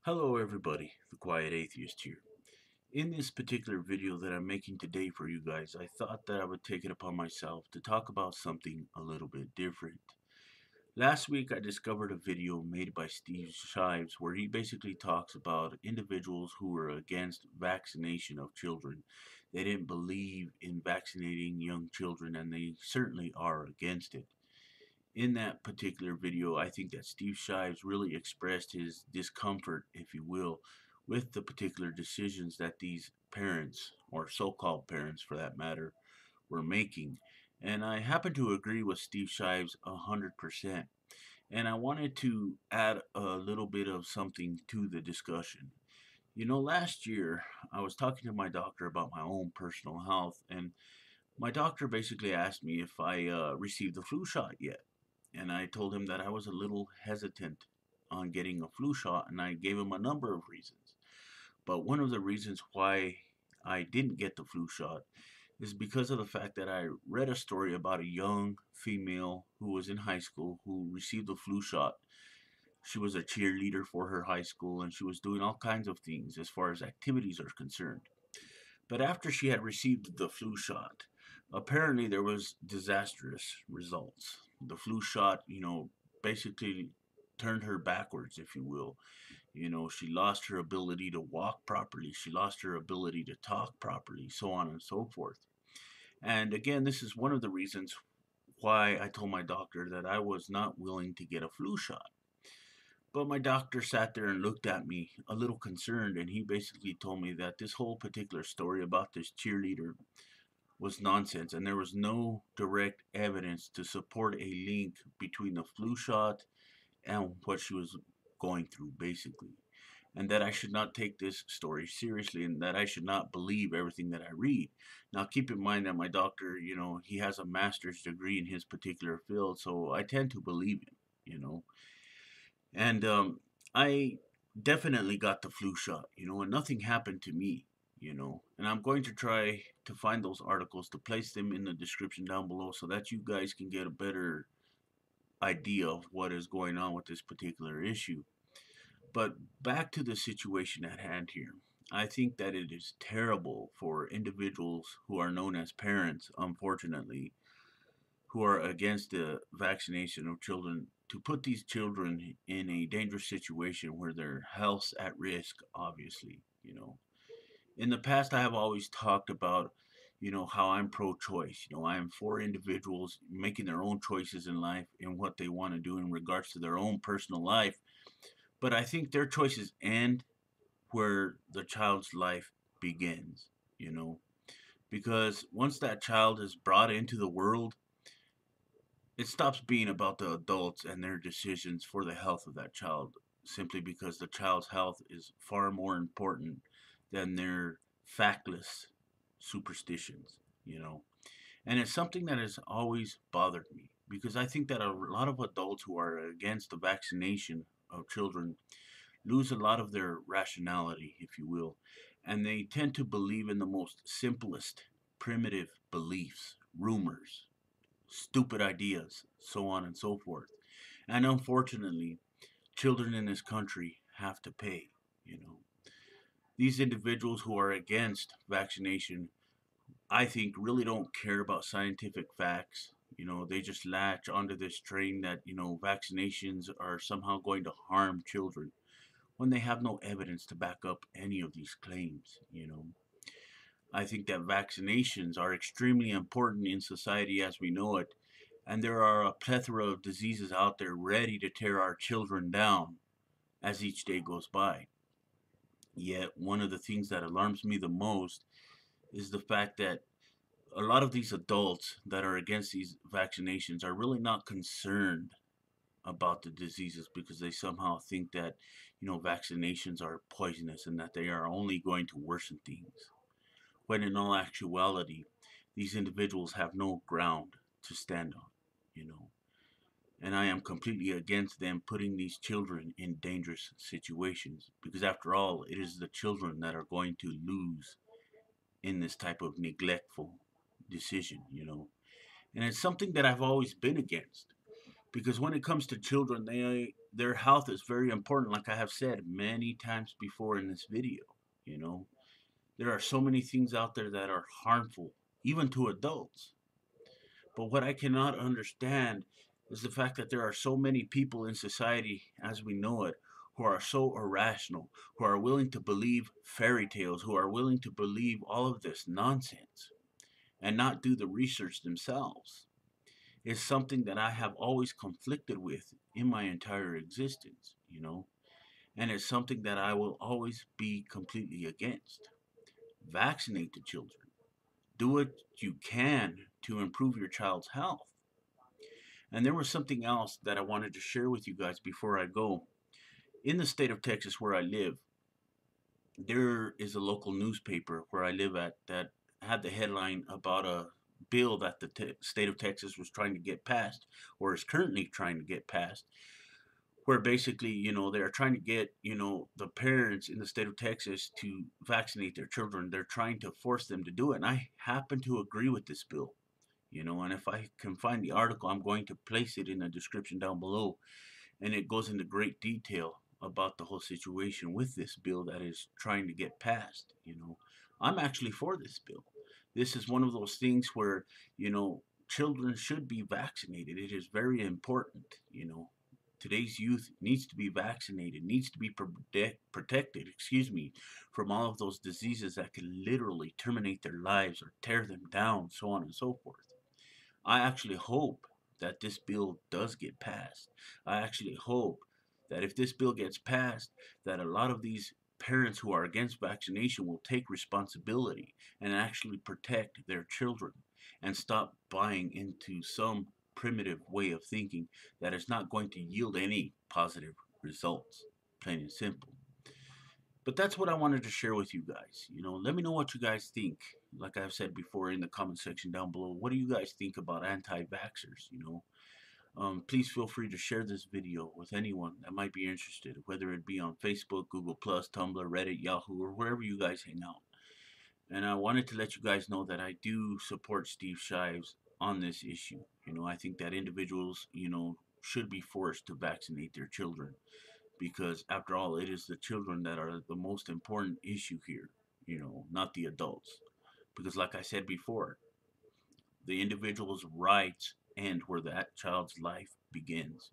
Hello everybody, the Quiet Atheist here. In this particular video that I'm making today for you guys, I thought that I would take it upon myself to talk about something a little bit different. Last week I discovered a video made by Steve Shives where he basically talks about individuals who were against vaccination of children. They didn't believe in vaccinating young children and they certainly are against it. In that particular video, I think that Steve Shives really expressed his discomfort, if you will, with the particular decisions that these parents, or so-called parents for that matter, were making. And I happen to agree with Steve Shives 100%. And I wanted to add a little bit of something to the discussion. Last year, I was talking to my doctor about my own personal health, and my doctor basically asked me if I received the flu shot yet. And I told him that I was a little hesitant on getting a flu shot, and I gave him a number of reasons. But one of the reasons why I didn't get the flu shot is because of the fact that I read a story about a young female who was in high school who received the flu shot. She was a cheerleader for her high school and she was doing all kinds of things as far as activities are concerned. But after she had received the flu shot, apparently there was disastrous results. The flu shot, basically turned her backwards, if you will. She lost her ability to walk properly. She lost her ability to talk properly, so on and so forth. And again, this is one of the reasons why I told my doctor that I was not willing to get a flu shot. But my doctor sat there and looked at me a little concerned, and he basically told me that this whole particular story about this cheerleader was nonsense, and there was no direct evidence to support a link between the flu shot and what she was going through, basically. And that I should not take this story seriously and that I should not believe everything that I read. Now, keep in mind that my doctor, he has a master's degree in his particular field, so I tend to believe him. And I definitely got the flu shot, and nothing happened to me. And I'm going to try to find those articles to place them in the description down below so that you guys can get a better idea of what is going on with this particular issue. But back to the situation at hand here. I think that it is terrible for individuals who are known as parents, unfortunately, who are against the vaccination of children to put these children in a dangerous situation where their health's at risk, obviously. In the past, I have always talked about, how I'm pro-choice. I am for individuals making their own choices in life and what they want to do in regards to their own personal life. But I think their choices end where the child's life begins. Because once that child is brought into the world, it stops being about the adults and their decisions for the health of that child simply because the child's health is far more important than their factless superstitions. And it's something that has always bothered me because I think that a lot of adults who are against the vaccination of children lose a lot of their rationality, if you will, and they tend to believe in the most simplest, primitive beliefs, rumors, stupid ideas, so on and so forth. And unfortunately, children in this country have to pay. These individuals who are against vaccination, I think, really don't care about scientific facts. They just latch onto this train that, vaccinations are somehow going to harm children when they have no evidence to back up any of these claims. I think that vaccinations are extremely important in society as we know it, and there are a plethora of diseases out there ready to tear our children down as each day goes by. Yet, one of the things that alarms me the most is the fact that a lot of these adults that are against these vaccinations are really not concerned about the diseases because they somehow think that, vaccinations are poisonous and that they are only going to worsen things. When in all actuality, these individuals have no ground to stand on. And I am completely against them putting these children in dangerous situations because, after all, it is the children that are going to lose in this type of neglectful decision. And it's something that I've always been against because when it comes to children, their health is very important, like I have said many times before in this video. You know, there are so many things out there that are harmful, even to adults. But what I cannot understand is the fact that there are so many people in society as we know it who are so irrational, who are willing to believe fairy tales, who are willing to believe all of this nonsense and not do the research themselves. Is something that I have always conflicted with in my entire existence, you know, and it's something that I will always be completely against. Vaccinate the children. Do what you can to improve your child's health. And there was something else that I wanted to share with you guys before I go. In the state of Texas where I live, there is a local newspaper where I live at that had the headline about a bill that the state of Texas was trying to get passed, or is currently trying to get passed, where basically, they're trying to get, the parents in the state of Texas to vaccinate their children. They're trying to force them to do it. And I happen to agree with this bill, and if I can find the article, I'm going to place it in the description down below. And it goes into great detail about the whole situation with this bill that is trying to get passed. I'm actually for this bill. This is one of those things where, children should be vaccinated. It is very important. Today's youth needs to be vaccinated, needs to be protected, from all of those diseases that can literally terminate their lives or tear them down, so on and so forth. I actually hope that this bill does get passed. I actually hope that if this bill gets passed, that a lot of these parents who are against vaccination will take responsibility and actually protect their children and stop buying into some primitive way of thinking that is not going to yield any positive results, plain and simple. But that's what I wanted to share with you guys. Let me know what you guys think. Like I've said before in the comment section down below, what do you guys think about anti-vaxxers? Please feel free to share this video with anyone that might be interested, whether it be on Facebook, Google Plus, Tumblr, Reddit, Yahoo, or wherever you guys hang out. And I wanted to let you guys know that I do support Steve Shives on this issue. I think that individuals, should be forced to vaccinate their children, because after all, it is the children that are the most important issue here, not the adults. Because like I said before, the individual's rights end where that child's life begins,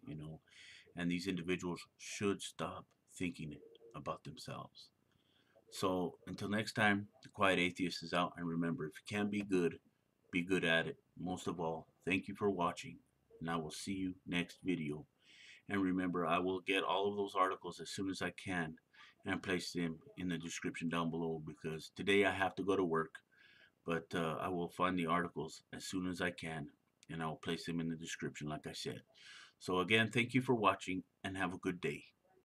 and these individuals should stop thinking about themselves. So until next time, the Quiet Atheist is out, and remember, if you can be good at it. Most of all, thank you for watching, and I will see you next video. And remember, I will get all of those articles as soon as I can and place them in the description down below, because today I have to go to work. But I will find the articles as soon as I can, and I will place them in the description like I said. So again, thank you for watching, and have a good day.